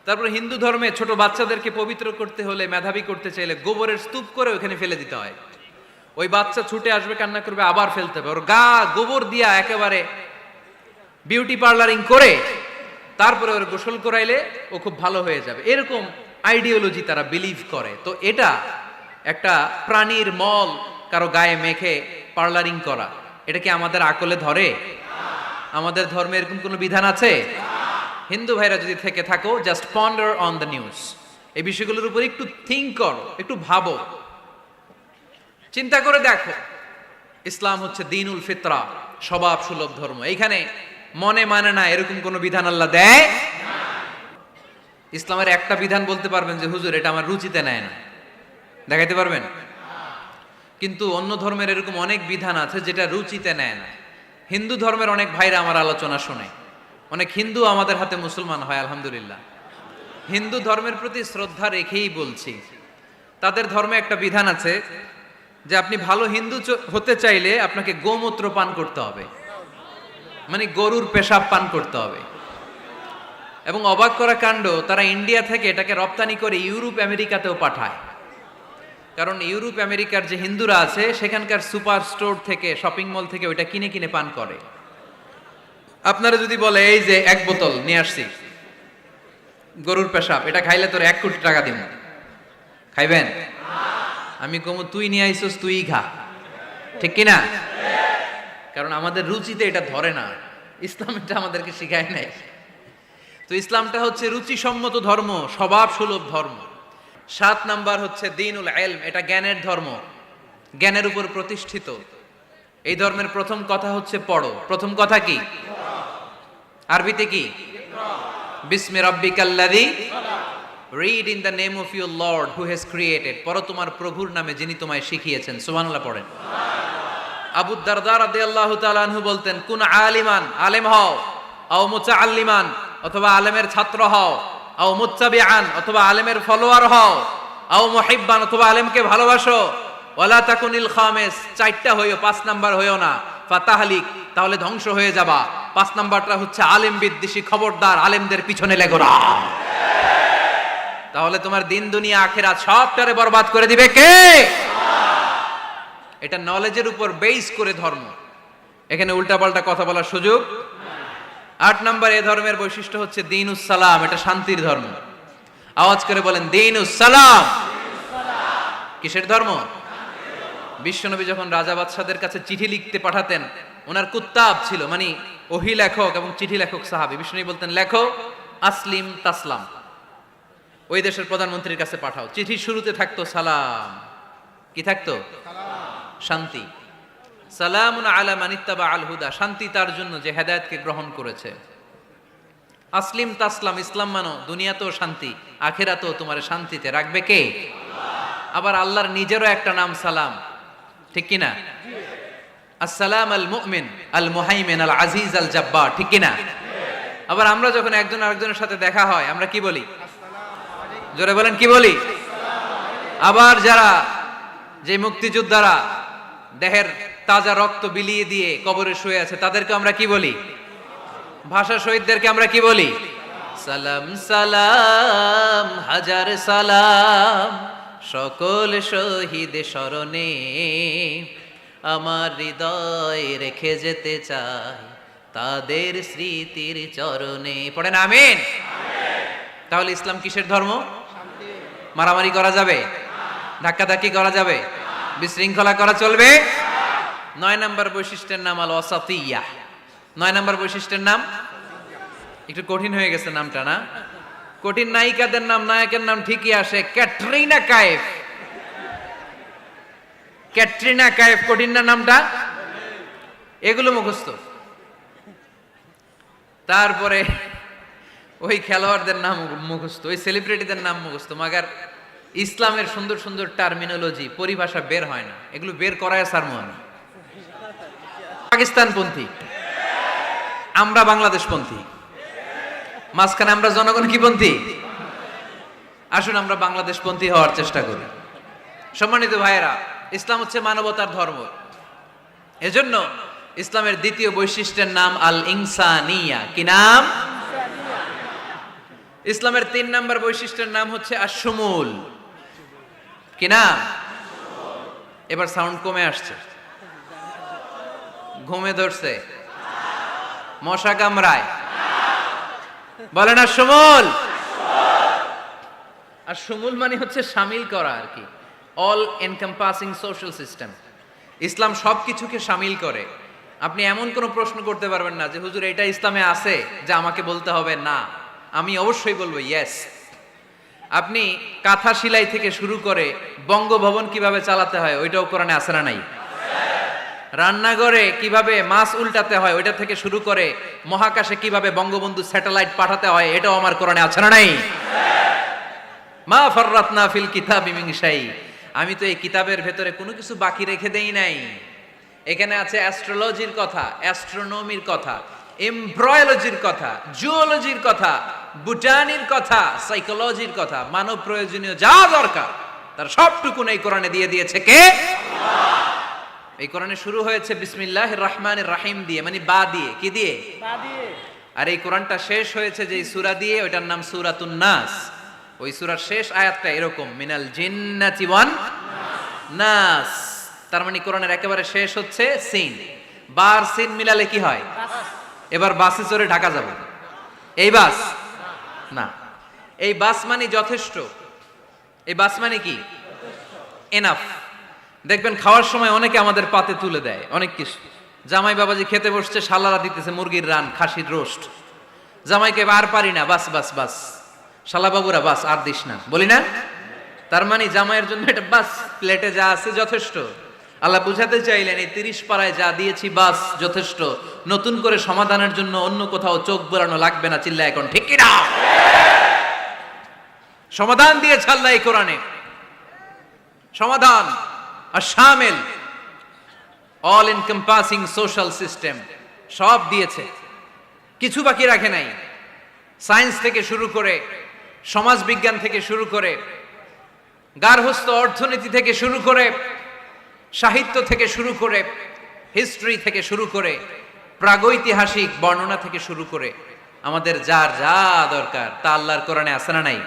তারপর হিন্দু ধর্মে ছোট বাচ্চাদেরকে পবিত্র করতে হলে, মেধাবী করতে চাইলে গোবরের স্তূপ করে ওখানে ফেলে দিতে হয়। ওই বাচ্চা ছুটে আসবে, কান্না করবে, আবার ফেলতে হবে। ওর গা গোবর দিয়া একেবারে বিউটি পার্লারিং করে তারপরে ওর গোসল করাইলে ও খুব ভালো হয়ে যাবে। এরকম আইডিওলজি তারা বিলিভ করে। তো এটা একটা প্রাণীর মল কারো গায়ে মেখে পার্লারিং করা, এটা কি আমাদের আকলে ধরে? আমাদের ধর্মে এরকম কোনো বিধান আছে? হিন্দু ভাইরা যদি থেকে থাকো, just ponder on the news. এই বিষয়গুলোর উপর একটু থিঙ্ক করো, একটু ভাবো, চিন্তা করে দেখো। ইসলাম হচ্ছে দ্বীনুল ফিতরা, স্বভাব সুলভ ধর্ম। এইখানে মনে মানে না এরকম কোনো বিধান আল্লাহ দেয়। ইসলামের একটা বিধান বলতে পারবেন যে হুজুর এটা আমার রুচিতে নেয় না, দেখাইতে পারবেন? কিন্তু অন্য ধর্মের এরকম অনেক বিধান আছে যেটা রুচিতে নেয় না। হিন্দু ধর্মের অনেক ভাইরা আমার আলোচনা শোনে, অনেক হিন্দু আমাদের হাতে মুসলমান হয়, আলহামদুলিল্লাহ। হিন্দু ধর্মের প্রতি শ্রদ্ধা রেখেই বলছি, তাদের ধর্মে একটা বিধান আছে যে আপনি ভালো হিন্দু হতে চাইলে আপনাকে গোমূত্র পান করতে হবে, মানে গরুর পেশাব পান করতে হবে। এবং অবাক করা কাণ্ড, তারা ইন্ডিয়া থেকে এটাকে রপ্তানি করে ইউরোপ আমেরিকাতেও পাঠায়। কারণ ইউরোপ আমেরিকার যে হিন্দুরা আছে সেখানকার সুপার স্টোর থেকে, শপিং মল থেকে ওইটা কিনে কিনে পান করে। আপনারা যদি বলে এই যে এক বোতল নিয়ে আসছি গরুর পেশাব, এটা খাইলে তোর 1 কোটি টাকা দিব, খাইবেন? আমি কমু তুই নিয়ে আইসোস, তুই খা, ঠিক কিনা? কারণ আমাদের রুচিতে এটা ধরে না, ইসলাম এটা আমাদেরকে শিখায় নাই। তো ইসলামটা হচ্ছে রুচিসম্মত ধর্ম, স্বভাব সুলভ ধর্ম। 7 নাম্বার হচ্ছে দ্বীনুল ইলম, এটা জ্ঞানের ধর্ম, জ্ঞানের উপর প্রতিষ্ঠিত। এই ধর্মের প্রথম কথা হচ্ছে পড়ো। প্রথম কথা কি? আরবিতে কি? বিসমি রাব্বিকাল্লাযী, read in the name of your lord who has created. পড়ো তোমার প্রভুর নামে যিনি তোমায় শিখিয়েছেন। সুবহানাল্লাহ পড়েন। আবু দারদা রাদিয়াল্লাহু তাআলা আনহু বলতেন, কুন আলিমান, আলেম হও, আও মুতাআল্লিমান, অথবা আলেমের ছাত্র হও, আও মুত্তাবিআন, অথবা আলেমের ফলোয়ার হও, আও মুহিব্বান, অথবা আলেমকে ভালোবাসো, ওয়ালা তাকুনিল খামিস, 4টা হইও, 5 নাম্বার হইও না, ফাতাহলিক, তাহলে ধ্বংস হয়ে যাবা। 5 নাম্বারটা হচ্ছে আলেম বিদ্বেষী, খবরদার আলেমদের পিছনে লেগো না, তাহলে তোমার দিন দুনিয়া আখিরাত সবটারে বরবাদ করে দিবে কে? এটা নলেজের উপর বেস করে ধর্ম, এখানে উল্টাপাল্টা কথা বলার সুযোগ। 8 নাম্বার এই ধর্মের বৈশিষ্ট্য হচ্ছে দ্বীনুস সালাম, এটা শান্তির ধর্ম। আওয়াজ করে বলেন দ্বীনুস সালাম। কিসের ধর্ম? বিশ্বনবী যখন রাজা বাদশাদের কাছে চিঠি লিখতে পাঠাতেন, ওনার কুত্তাব ছিল, মানে ওহী লেখক এবং চিঠি লেখক সাহাবী। বিশ্বনবী বলতেন লেখো আসলিম তাসলাম, ওই দেশের প্রধানমন্ত্রীর কাছে পাঠাও। চিঠির শুরুতে থাকতো সালাম, কি থাকতো? শান্তি। সালামুন আলা মানিত্তাবা আল হুদা, শান্তি তার জন্য যে হেদায়েতকে গ্রহণ করেছে। আসলিম তাসলাম, ইসলাম মানো, দুনিয়াতেও শান্তি, আখিরাতেও তোমার শান্তিতে রাখবে কে? আবার আল্লাহর নিজেরও একটা নাম সালাম, ঠিক কিনা? আসসালাম আল মুমিন আল মুহাইমিন আল আজিজ আল জাব্বার, ঠিক কিনা? আবার আমরা যখন একজন আরেকজনের সাথে দেখা হয় আমরা কি বলি? জোরে বলেন, কি বলি? আবার যারা, যে মুক্তিযোদ্ধারা দেহের তাজা রক্ত বিলিয়ে দিয়ে কবরে শুয়ে আছে, তাদেরকে আমরা কি বলি? ভাষা শহীদদেরকে আমরা কি বলি? সালাম সালাম হাজার সালাম, সকল শহীদ স্মরণে আমার হৃদয় রেখে যেতে চাই তাদের স্মৃতির চরণে। পড়েন আমিন। তাহলে ইসলাম কিসের ধর্ম? মারামারি করা যাবে? ধাক্কাধাক্কি করা যাবে? বিশৃঙ্খলা করা চলবে? 9 নাম্বার বৈশিষ্ট্যের নাম আল ওয়াসাতিয়া। 9 নাম্বার বৈশিষ্ট্যের নাম, একটু কঠিন হয়ে গেছে নামটা না? কঠিন নায়িকাদের নাম, নায়কের নাম ঠিকই আসে, ক্যাটরিনা কাইফ। ক্যাটরিনা কাইফ কঠিন না নামটা? এগুলো মুখস্থ। তারপরে ওই খেলোয়াড়দের নাম মুখস্থ, ওই সেলিব্রিটিদের নাম মুখস্থ, মাগার ইসলামের সুন্দর সুন্দর টার্মিনোলজি, পরিভাষা বের হয় না। এগুলো বের করায় সারমোহন। পাকিস্তানপন্থী, আমরা বাংলাদেশপন্থী, মাঝখানে আমরা জনগণ কি পন্থী? আসুন আমরা বাংলাদেশপন্থী হওয়ার চেষ্টা করি। সম্মানিত ভাইয়েরা, ইসলাম হচ্ছে মানবতার ধর্ম। এজন্য ইসলামের দ্বিতীয় বৈশিষ্ট্যের নাম আল ইনসানিয়া। কি নাম? ইসলামের 3 নাম্বার বৈশিষ্ট্যের নাম হচ্ছে আশ-শুমুল। কি নাম? এবার সাউন্ড কমে আসছে। ঘুমে ধরছে? মশা কামড়ায়? বলেন আশ-শুমুল। আশ-শুমুল মানে হচ্ছে শামিল করা আর কি, অল এনকম্পাসিং সোশ্যাল সিস্টেম। ইসলাম সবকিছুকে শামিল করে। আপনি এমন কোনো প্রশ্ন করতে পারবেন না যে হুজুর এটা ইসলামে আছে যে আমাকে বলতে হবে না, আমি অবশ্যই বলবো ইয়েস। আপনি কাঁথা সেলাই থেকে শুরু করে বঙ্গভবন কিভাবে চালাতে হয় ওইটাও কোরআনে আছে না নাই? রান্নাঘরে কিভাবে মাছ উল্টাতে হয় ওইটা থেকে শুরু করে মহাকাশে কিভাবে বঙ্গবন্ধু স্যাটেলাইট পাঠাতে হয় এটাও আমার কোরআনে আছে না নাই? মা ফাররাতনা ফিল কিতাবি মিন শাই। আমি তো এই কিতাবের ভেতরে কোনো কিছু বাকি রেখে দেই নাই। এখানে আছে অ্যাস্ট্রোলজির কথা, অ্যাস্ট্রোনমির কথা, এমব্রয়োলজির কথা, জুওলজির কথা, বুটানির কথা, সাইকোলজির কথা, মানব প্রয়োজনীয় যা দরকার তার সবটুকু এই কোরআনে দিয়ে দিয়েছে কে? আল্লাহ। এই কোরআনে শুরু হয়েছে বিসমিল্লাহির রহমানির রহিম দিয়ে, মানে বা দিয়ে। কি দিয়ে? বা দিয়ে। আর এই কোরআনটা শেষ হয়েছে যে সূরা দিয়ে, ওইটার নাম সূরাতুন নাস। ওই সূরার শেষ আয়াতটা এরকম, মিনাল জিন্নাতি ওয়ান নাস। তার মানে কোরআনের একেবারে শেষ হচ্ছে সিন। বার সিন মিলালে কি হয়? এবার বাসে চড়ে ঢাকা যাবে, এই বাস না, এই বাস মানে যথেষ্ট। এই বাস মানে কি? এনাফ। দেখবেন খাওয়ার সময় অনেকে আমাদের পাতে তুলে দেয় অনেক কিছু। জামাই বাবাজি খেতে বসছে, শালারা দিতেছে মুরগির রান, খাসির রোস্ট। জামাইকে আর পারি না, বাস বাস বাস, শালা বাবুরা বাস আর দিস না, বলি না? তার মানে জামাইয়ের জন্য এটা বাস, প্লেটে যা আছে যথেষ্ট। আল্লাহ বুঝাতে চাইলেন এই 30 পাড়ায় যা দিয়েছি বাস যথেষ্ট, নতুন করে সমাধানের জন্য অন্য কোথাও চোখ বোলানো লাগবে না। চিল্লা এখন ঠিক কিনা? সমাধান দিয়েছে আল্লাহ এই কোরআনে, সমাধান আর শামিল, অল এনকম্পাসিং সোশ্যাল সিস্টেম সব দিয়েছে, কিছু বাকি রাখে নাই। সায়েন্স থেকে শুরু করে, সমাজ বিজ্ঞান থেকে শুরু করে, গার্হস্থ্য অর্থনীতি থেকে শুরু করে, সাহিত্য থেকে শুরু করে, হিস্ট্রি থেকে শুরু করে, প্রাগৈতিহাসিক বর্ণনা থেকে শুরু করে, আমাদের যার যা দরকার তা আল্লাহর কোরআনে আছে না নাই?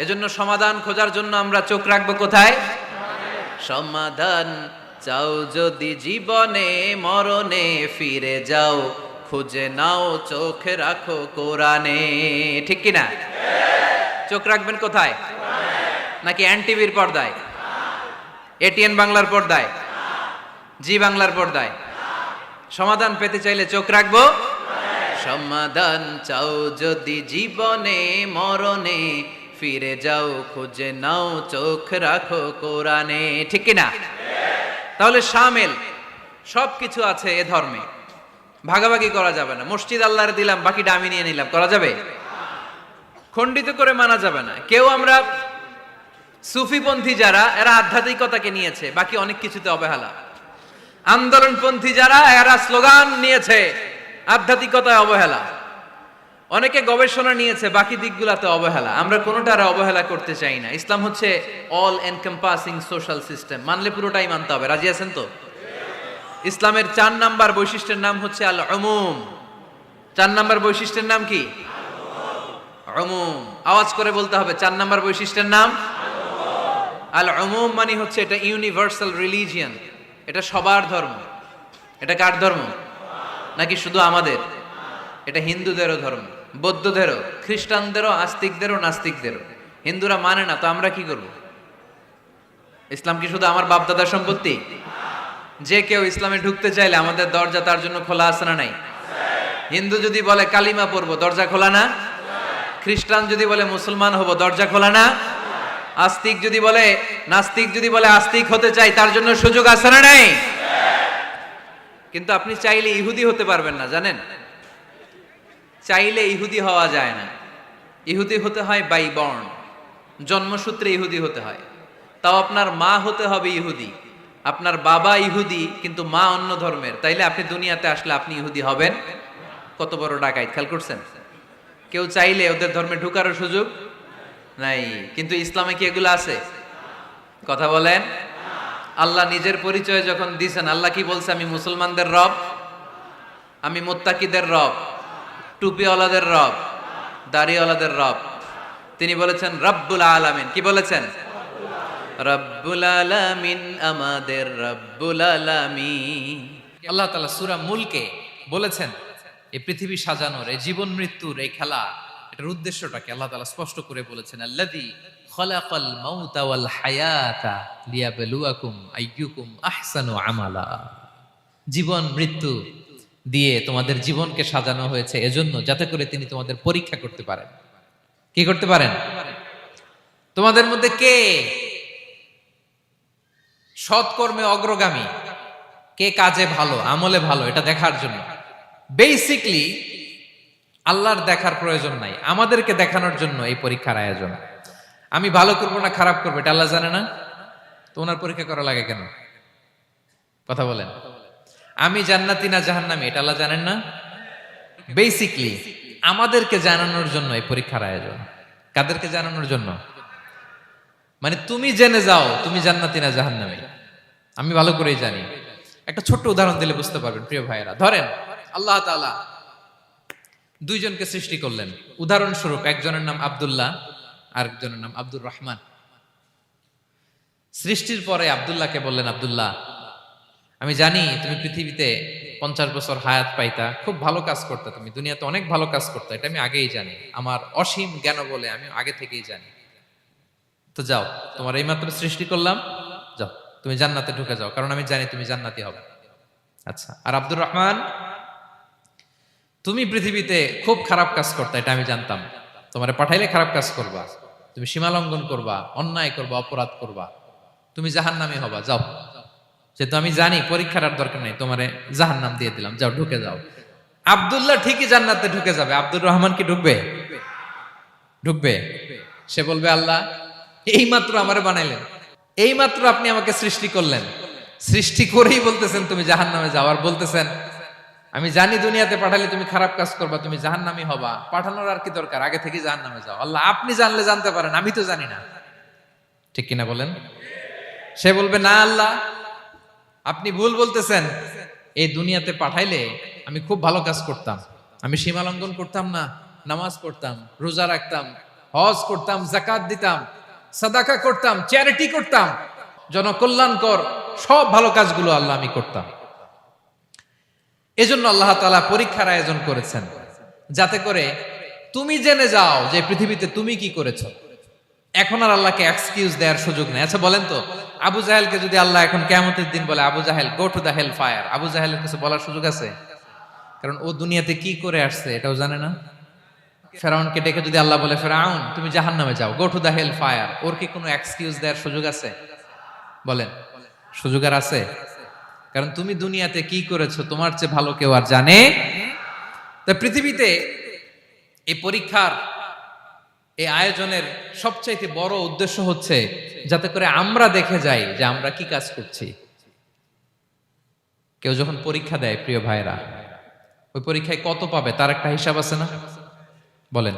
এজন্য সমাধান খোঁজার জন্য আমরা চোখ রাখবো কোথায়? সমাধান চাও যদি জীবনে মরণে ফিরে যাও, খুঁজে নাও চোখ রাখো কোরআনে। ঠিক কিনা? চোখ রাখবেন কোথায়? নাকি এনটিভির পর্দায়, এটিএন বাংলার পর্দায়, জি বাংলার পর্দায়? সমাধান পেতে চাইলে চোখ রাখবো। সমাধান চাও যদি জীবনে মরণে ফিরে যাও, খুঁজে নাও চোখ রাখো কোরআনে। ঠিক কিনা? তাহলে শামিল সবকিছু আছে এ ধর্মে, ভাগাভাগি করা যাবে না। মসজিদ আল্লাহর দিলাম, বাকিটা আমি নিয়ে নিলাম, করা যাবে? খণ্ডিত করে মানা যাবে না। কেউ আমরা সুফিপন্থী যারা, এরা আধ্যাত্মিকতাকে নিয়েছে, বাকি অনেক কিছুতে অবহেলা। আন্দোলনপন্থী যারা, এরা স্লোগান নিয়েছে, আধ্যাত্মিকতায় অবহেলা। অনেকে গবেষণা নিয়েছে, বাকি দিকগুলোতে অবহেলা। আমরা কোনোটারে অবহেলা করতে চাই না। ইসলাম হচ্ছে অল এনকম্পাসিং সোশ্যাল সিস্টেম, মানলে পুরোটাই মানতে হবে। রাজি আছেন তো? ইসলামের 4 নাম্বার বৈশিষ্ট্যের নাম হচ্ছে আল উমুম। 4 নাম্বার বৈশিষ্ট্যের নাম কি? উমুম। আওয়াজ করে বলতে হবে, 4 নাম্বার বৈশিষ্ট্যের নাম আল উমুম। মানে হচ্ছে এটা ইউনিভার্সাল রিলিজিয়ন, এটা সবার ধর্ম। এটা কার ধর্ম? নাকি শুধু আমাদের? এটা হিন্দুদেরও ধর্ম, বৌদ্ধদেরও, খ্রিস্টানদেরও, আস্তিকদেরও, নাস্তিকদেরও। হিন্দুরা মানে না তো আমরা কি করব? ইসলাম কি শুধু আমার বাপদাদার সম্পত্তি? যে কেউ ইসলামে ঢুকতে চাইলে আমাদের দরজা তার জন্য খোলা আছে না নাই? হিন্দু যদি বলে কালিমা পড়বো, দরজা খোলা না? খ্রিস্টান যদি বলে মুসলমান হব, দরজা খোলা না? আস্তিক যদি বলে, নাস্তিক যদি বলে আস্তিক হতে চাই, তার জন্য সুযোগ আছে না নাই? কিন্তু আপনি চাইলে ইহুদি হতে পারবেন না, জানেন? চাইলে ইহুদি হওয়া যায় না। ইহুদি হতে হয় বাই বর্ন, জন্মসূত্রে ইহুদি হতে হয়। তাও আপনার মা হতে হবে ইহুদি, আপনার বাবা ইহুদি কিন্তু মা অন্য ধর্মের, তাইলে আপনি দুনিয়াতে আসলে আপনি ইহুদি হবেন? কত বড় ডাকাইত! খেয়াল করছেন? কেউ চাইলে ওদের ধর্মে ঢুকারও সুযোগ নাই। কিন্তু ইসলামে কি এগুলো আছে? কথা বলেন। আল্লাহ নিজের পরিচয় যখন দিয়েছেন, আল্লাহ কি বলছে? আমি মুসলমানদের রব, আমি মুত্তাকিদের রব, টুপিওয়ালাদের রব, দাড়িওয়ালাদের রব। তিনি বলেছেন রব্বুল আলামিন। কি বলেছেন? রব্বুল আলামিন, আমাদের রব্বুল আলামিন। আল্লাহ তাআলা সূরা মুলকে বলেছেন এই পৃথিবী সাজানোর, এই জীবন মৃত্যুর এই খেলা, এটার উদ্দেশ্যটাকে আল্লাহ তাআলা স্পষ্ট করে বলেছেন, আল্লাযী খলাকাল মাউতা ওয়াল হায়াতা লিয়াবলুয়াকুম আইয়ুকুম আহসানু আমালা। জীবন মৃত্যু দিয়ে তোমাদের জীবনকে সাজানো হয়েছে এজন্য, যাতে করে তিনি তোমাদের পরীক্ষা করতে পারেন। কি করতে পারেন? তোমাদের মধ্যে কে সৎকর্মে অগ্রগামী, কে কাজে ভালো, আমলে ভালো, এটা দেখার জন্য। বেসিকলি আল্লাহর দেখার প্রয়োজন নাই, আমাদেরকে দেখানোর জন্য এই পরীক্ষার আয়োজন। আমি ভালো করবো না খারাপ করবো এটা আল্লাহ জানে না? তো ওনার পরীক্ষা করা লাগে কেন? কথা বলেন। আমি জান্নাতি না জাহান্নামী এটা আল্লাহ জানেন না? বেসিকলি আমাদেরকে জানানোর জন্য এই পরীক্ষার আয়োজন। কাদেরকে জানানোর জন্য? মানে তুমি জেনে যাও তুমি জান্নাতি না জাহান্নামী। আমি ভালো করেই জানি। একটা ছোট্ট উদাহরণ দিলে বুঝতে পারবেন প্রিয় ভাইয়েরা। ধরেন আল্লাহ তাআলা দুইজনকে সৃষ্টি করলেন। উদাহরণস্বরূপ একজনের নাম আব্দুল্লাহ, আরেকজনের নাম আব্দুর রহমান। সৃষ্টির পরে আব্দুল্লাহকে বললেন, আব্দুল্লাহ আমি জানি তুমি পৃথিবীতে 50 বছর হায়াত পাইতা, খুব ভালো কাজ করতে, তুমি দুনিয়াতে অনেক ভালো কাজ করতে, এটা আমি আগেই জানি, আমার অসীম জ্ঞান বলে আমি আগে থেকেই জানি। তো যাও, তোমার এইমাত্র সৃষ্টি করলাম, যাও তুমি জান্নাতে ঢুকে যাও, কারণ আমি জানি তুমি জান্নাতি হবে। আচ্ছা, আর আব্দুর রহমান তুমি পৃথিবীতে খুব খারাপ কাজ করতে, এটা আমি জানতাম, তোমারে পাঠাইলে খারাপ কাজ করবা, তুমি সীমা লঙ্ঘন করবা, অন্যায় করবা, অপরাধ করবা, তুমি জাহান্নামী হবা, যাও। যেহেতু আমি জানি পরীক্ষার আর দরকার নেই, তোমারে জাহান্নাম দিয়ে দিলাম, যাও ঢুকে যাও। আব্দুল্লাহ ঠিকই জান্নাতে ঢুকে যাবে, আব্দুর রহমান কি ঢুকবে? ঢুকবে। সে বলবে, আল্লাহ এইমাত্র আমারে বানাইলেন, এইমাত্র আপনি আমাকে সৃষ্টি করলেন, সৃষ্টি করেই বলতেছেন তুমি জাহান্নামে যাও, আর বলতেছেন আমি জানি দুনিয়াতে পাঠালে তুমি খারাপ কাজ করবা, তুমি জাহান্নামী হবা, পাঠানোর আর কি দরকার, আগে থেকে জাহান্নামে যাও। আল্লাহ আপনি জানলে জানতে পারেন, আমি তো জানি না। ঠিক কিনা বলেন? সে বলবে, না আল্লাহ আপনি ভুল বলতেছেন, এই দুনিয়াতে পাঠাইলে আমি খুব ভালো কাজ করতাম, আমি সীমা লঙ্ঘন করতাম না, নামাজ পড়তাম, রোজা রাখতাম, হজ করতাম, যাকাত দিতাম, সাদাকা করতাম, চ্যারিটি করতাম, জনকল্যাণকর সব ভালো কাজগুলো আল্লাহ আমি করতাম। এজন্য আল্লাহ তাআলা পরীক্ষার আয়োজন করেছেন, যাতে করে তুমি জেনে যাও যে পৃথিবীতে তুমি কি করেছো। এখন আর আল্লাহকে এক্সকিউজ দেওয়ার সুযোগ নেই। আচ্ছা বলেন তো, আবু জাহেলকে যদি আল্লাহ এখন কিয়ামতের দিন বলে, Abu Jahl go to the hell fire, আবু জাহেলের কিছু বলার সুযোগ আছে? কারণ ও দুনিয়াতে কি করে আসছে এটাও জানে না। ফেরাউনকে ডেকে যদি আল্লাহ বলে, ফেরাউন তুমি জাহান্নামে যাও, go to the hell fire, ওর কি কোনো এক্সকিউজ দেওয়ার সুযোগ আছে? বলেন, সুযোগ আর আছে? কারণ তুমি দুনিয়াতে কি করেছো তোমার চেয়ে ভালো কেউ আর জানে। তা পৃথিবীতে এই পরীক্ষার এই আয়োজনের সবচাইতে বড় উদ্দেশ্য হচ্ছে যাতে করে আমরা দেখে যাই যে আমরা কি কাজ করছি। কেউ যখন পরীক্ষা দেয় প্রিয় ভাইরা, ওই পরীক্ষায় কত পাবে তার একটা হিসাব আছে না? বলেন,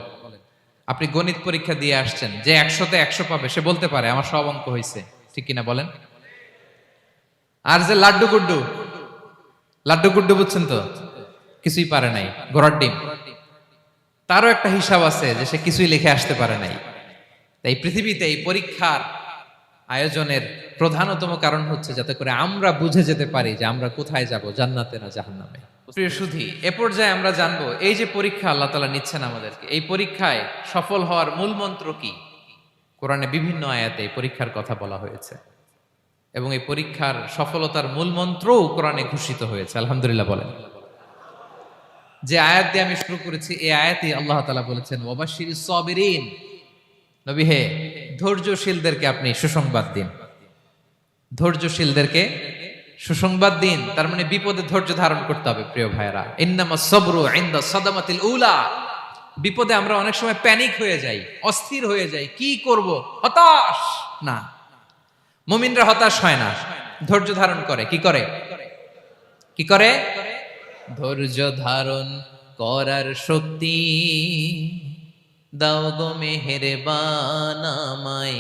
আপনি গণিত পরীক্ষা দিয়ে আসছেন, যে 100তে 100 পাবে সে বলতে পারে আমার সব অঙ্ক হয়েছে, ঠিক কিনা বলেন? আর যে লাড্ডু গুড্ডু বুঝছেন তো, কিছুই পারে নাই, ঘোড়ার ডিম, তারও একটা হিসাব আছে যে সে কিছুই লিখে আসতে পারে নাই। তাই পৃথিবীতে এই পরীক্ষার আয়োজনের প্রধানতম কারণ হচ্ছে যাতে করে আমরা বুঝে যেতে পারি যে আমরা কোথায় যাব, জান্নাতে না জাহান্নামে। প্রিয় সুধী, এ পর্যায়ে আমরা জানবো এই যে পরীক্ষা আল্লাহ তাআলা নিচ্ছেন আমাদেরকে, এই পরীক্ষায় সফল হওয়ার মূল মন্ত্র কি। কোরআনে বিভিন্ন আয়াতে এই পরীক্ষার কথা বলা হয়েছে এবং এই পরীক্ষার সফলতার মূল মন্ত্রও কোরআনে ঘোষিত হয়েছে। আলহামদুলিল্লাহ বলেন। যে আয়াত দিয়ে আমি শুরু করেছি, এই আয়াতে আল্লাহ তাআলা বলেছেন, ওয়াবাশশিরিস সাবিরিন, নবী হে ধৈর্যশীলদেরকে আপনি সুসংবাদ দিন, ধৈর্যশীলদেরকে সুসংবাদ দিন। তার মানে বিপদে ধৈর্য ধারণ করতে হবে প্রিয় ভাইরা। ইন্নামাস সাবরু ইনদা সাদামাতিল উলা, বিপদে আমরা অনেক সময় প্যানিক হয়ে যাই, অস্থির হয়ে যাই, কি করব, হতাশ না। মুমিনরা হতাশ হয় না, ধৈর্য ধারণ করে। কি করে? কি করে? ধৈর্য ধারণ করার শক্তি দাও গো মেহেরবান আমায়,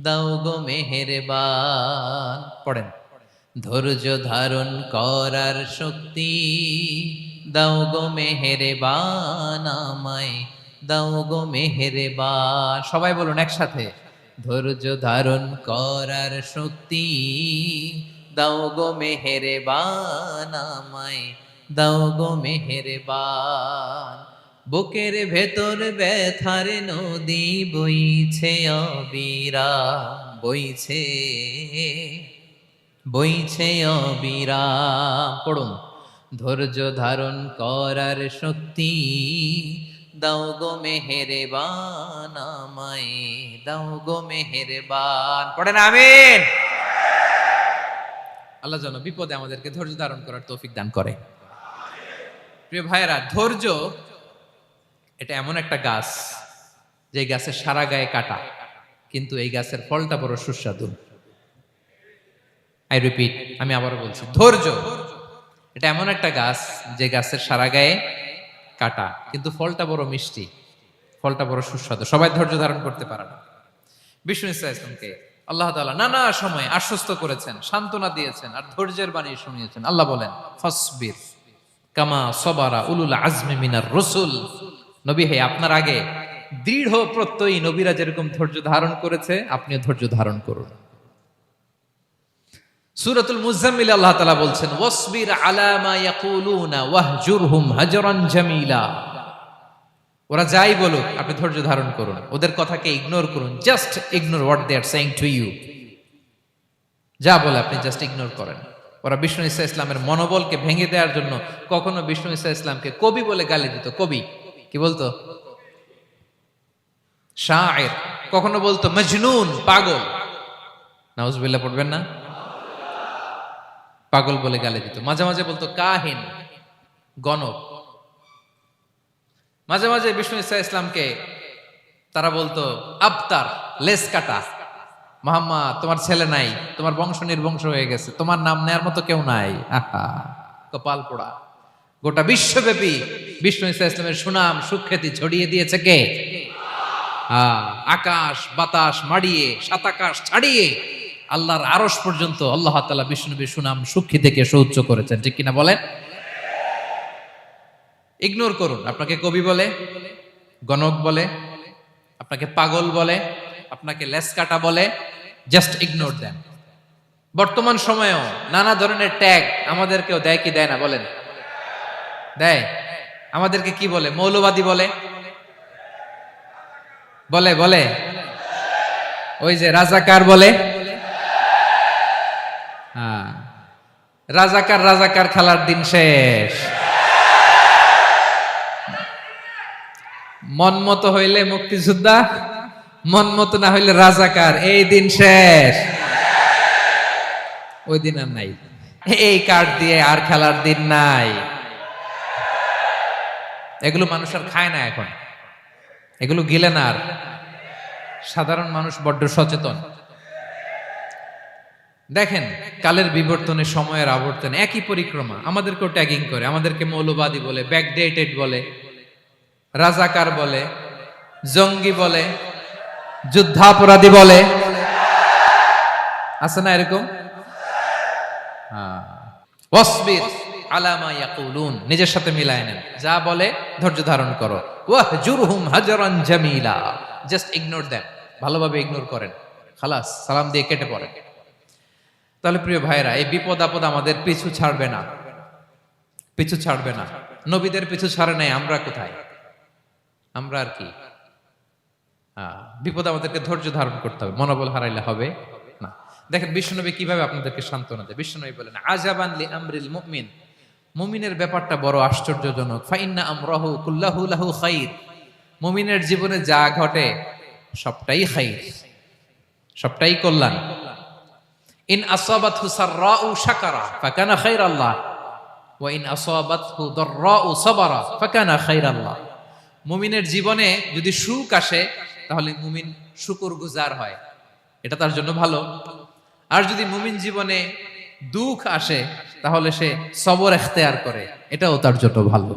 দাও গো মেহেরবান। পড়েন, ধৈর্য ধারণ করার শক্তি দাও গো মেহেরবান আমায়, দাও গো মেহেরবান। সবাই বলুন একসাথে, ধৈর্য ধারণ করার শক্তি দাও গো মেহেরবান, আমায় দাও গো মেহেরবান। বুকের ভেতর ব্যথার নদী বইছে অবিরাম, বইছে বইছে অবিরাম। পড়ুন, ধৈর্য ধারণ করার শক্তি দাও গো মেহেরবান, আমায় দাও গো মেহেরবান। পড়েন আমিন। আল্লাহ যেন বিপদে আমাদেরকে ধৈর্য ধারণ করার তৌফিক দান করে। প্রিয় ভাইয়েরা, ধৈর্য এটা এমন একটা গাছ যে গাছের সারা গায়ে কাটা, কিন্তু এই গাছের ফলটা বড় সুস্বাদু। আই রিপিট, আমি আবারও বলছি, ধৈর্য এটা এমন একটা গাছ যে গাছের সারা গায়ে কাটা, কিন্তু ফলটা বড় মিষ্টি, ফলটা বড় সুস্বাদু। সবাই ধৈর্য ধারণ করতে পারে না। বিষ্ণু ইসলামকে আল্লাহ তাআলা নানা সময় আশ্বস্ত করেছেন, সান্ত্বনা দিয়েছেন, আর ধৈর্যের বাণী শুনিয়েছেন। আল্লাহ বলেন, ফাসবির কামা সবারা উলুল আজমি মিনার রসুল। নবী হে, আপনার আগে দৃঢ় প্রত্যয়ী নবীরা যেরকম ধৈর্য ধারণ করেছে, আপনিও ধৈর্য ধারণ করুন। সূরাতুল মুজাম্মিল আল্লাহ তাআলা বলছেন, ওয়াসবির আলা মা ইয়াকুলুনা ওয়াহজুরহুম হাজরান জামিলা। ওরা যাই বলুক, আপনি ধৈর্য ধারণ করুন, ওদের কথাকে ইগনোর করুন। Just ignore what they are saying to you. যা বলে আপনি জাস্ট ইগনোর করেন। ওরা বিষ্ণু ঈসা ইসলামের মনোবলকে ভেঙে দেওয়ার জন্য কখনো বিষ্ণু ঈসা ইসলামকে কবি বলে গালি দিত। কবি কি বলতো? শায়ের। কখনো বলতো মজনুন, পাগল। নাউজুবিল্লাহ পড়বেন না? পাগল বলে গালি দিত। মাঝে মাঝে বলতো কাহিন, গণক। মাঝে মাঝে বিষ্ণু ঈসা ইসলামকে তারা বলতো আবতার, লেস কাটা। মুহাম্মদ, তোমার ছেলে নাই, তোমার বংশ নির্বংশ হয়ে গেছে, তোমার নাম নেয়ার মতো কেউ নাই। আহা, কপাল পোড়া। গোটা বিশ্বব্যাপী বিষ্ণু ঈসা ইসলামের সুনাম সুখ্যাতি ছড়িয়ে দিয়েছে কে? আকাশ বাতাস মাড়িয়ে, সাত আকাশ ছাড়িয়ে আল্লাহর আরশ পর্যন্ত আল্লাহ তাআলা বিষ্ণুনবীর সুনাম সুখ্যাতিকে সৌচ্চ করেছেন। ঠিক কিনা বলেন? ইগনোর করুন। আপনাকে কবি বলে, গণক বলে, আপনাকে পাগল বলে, আপনাকে লেসকাটা বলে, জাস্ট ইগনোর দেন। বর্তমান সময়েও নানা ধরনের ট্যাগ আমাদেরকেও দেয় কি দেয় না বলেন? দেয়। আমাদেরকে কি বলে? মৌলবাদী বলে, বলে বলে ওই যে রাজাকার বলে। হ্যাঁ, রাজাকার রাজাকার খেলার দিন শেষ। মন মতো হইলে মুক্তিযোদ্ধা, মন মতো না হইলে রাজাকার, এই দিন শেষ। ওই দিন আর নাই। এই কার্ড দিয়ে আর খেলার দিন নাই। এগুলো মানুষ আর খায় না এখন, এগুলো গিলে না আর। সাধারণ মানুষ বড্ড সচেতন। দেখেন, কালের বিবর্তনে, সময়ের আবর্তনে একই পরিক্রমা আমাদেরকেও ট্যাগিং করে। আমাদেরকে মৌলবাদী বলে, ব্যাকডেটেড বলে, রাজাকার বলে, জঙ্গি বলে, যুদ্ধাপরাধী বলে। আছে না এরকম? ওয়াসবির আলা মা ইয়াকুলুন, নিজের সাথে মিলায় নেন। যা বলে ধৈর্য ধারণ করো। ওয়াহজুরহুম হাজরান জামিলা, জাস্ট ইগনোর দেম, ভালোভাবে ইগনোর করেন। খালাস, সালাম দিয়ে কেটে পড়েন। তাহলে প্রিয় ভাইরা, এই বিপদ আপদ আমাদের পিছু ছাড়বে না, পিছু ছাড়বে না। নবীদের পিছু ছাড়ে নাই, আমরা কোথায়? আমরা আর কি? বিপদ আমাদেরকে ধৈর্য ধারণ করতে হবে, মনোবল হারাইলে হবে না। দেখেন বিশ্বনবী কিভাবে আপনাদেরকে সান্ত্বনা দেয়। বিশ্বনবী বলেন, আজাবান লি আমরিল মুমিন, মুমিনের ব্যাপারটা বড় আশ্চর্যজনক। ফাইন্না আমরাহু কুল্লাহু লাহু খাইর, মুমিনের জীবনে যা ঘটে সবটাই খাইর, সবটাই কল্যাণ। ইন আসাবাতহু সাররাউ শাকারা ফাকানা খাইরাল্লাহ ওয়া ইন আসাবাতহু দাররাউ সাবারা ফাকানা খাইরাল্লাহ। মুমিনের জীবনে যদি সুখ আসে তাহলে মুমিন শুকরগুজার হয়, এটা তার জন্য ভালো। আর যদি মুমিন জীবনে দুঃখ আসে তাহলে সে সবর ইখতিয়ার করে, এটাও তার জন্য ভালো।